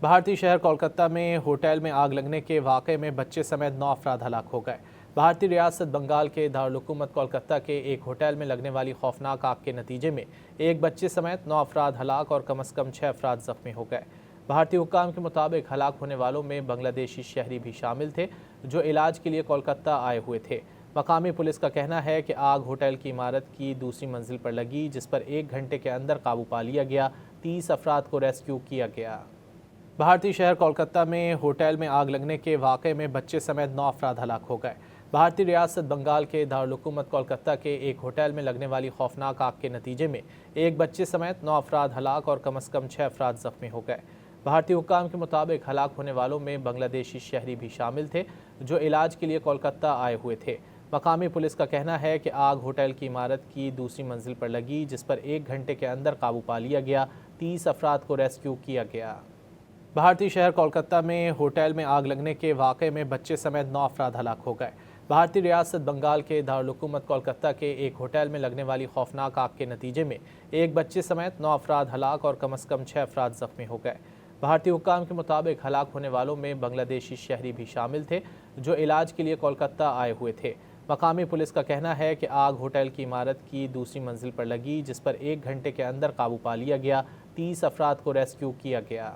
بھارتی شہر کولکتہ میں ہوٹل میں آگ لگنے کے واقعے میں بچے سمیت 9 افراد ہلاک ہو گئے۔ بھارتی ریاست بنگال کے دارالحکومت کولکتہ کے ایک ہوٹل میں لگنے والی خوفناک آگ کے نتیجے میں ایک بچے سمیت 9 افراد ہلاک اور کم از کم 6 افراد زخمی ہو گئے۔ بھارتی حکام کے مطابق ہلاک ہونے والوں میں بنگلہ دیشی شہری بھی شامل تھے جو علاج کے لیے کولکتہ آئے ہوئے تھے۔ مقامی پولیس کا کہنا ہے کہ آگ ہوٹل کی عمارت کی دوسری منزل پر لگی، جس پر 1 گھنٹے کے اندر قابو پا لیا گیا۔ 30 افراد کو ریسکیو کیا گیا۔ بھارتی شہر کولکتہ میں ہوٹل میں آگ لگنے کے واقعے میں بچے سمیت 9 افراد ہلاک ہو گئے۔ بھارتی ریاست بنگال کے دارالحکومت کولکتہ کے ایک ہوٹل میں لگنے والی خوفناک آگ کے نتیجے میں ایک بچے سمیت 9 افراد ہلاک اور کم از کم 6 افراد زخمی ہو گئے۔ بھارتی حکام کے مطابق ہلاک ہونے والوں میں بنگلہ دیشی شہری بھی شامل تھے جو علاج کے لیے کولکتہ آئے ہوئے تھے۔ مقامی پولیس کا کہنا ہے کہ آگ ہوٹل کی عمارت کی دوسری منزل پر لگی، جس پر 1 گھنٹے کے اندر قابو پا لیا گیا۔ 30 افراد کو ریسکیو کیا گیا۔ بھارتی شہر کولکتہ میں ہوٹل میں آگ لگنے کے واقعے میں بچے سمیت 9 افراد ہلاک ہو گئے۔ بھارتی ریاست بنگال کے دارالحکومت کولکتہ کے ایک ہوٹل میں لگنے والی خوفناک آگ کے نتیجے میں ایک بچے سمیت 9 افراد ہلاک اور کم از کم 6 افراد زخمی ہو گئے۔ بھارتی حکام کے مطابق ہلاک ہونے والوں میں بنگلہ دیشی شہری بھی شامل تھے جو علاج کے لیے کولکتہ آئے ہوئے تھے۔ مقامی پولیس کا کہنا ہے کہ آگ ہوٹل کی عمارت کی دوسری منزل پر لگی، جس پر 1 گھنٹے کے اندر قابو پا لیا گیا۔ 30 افراد کو ریسکیو کیا گیا۔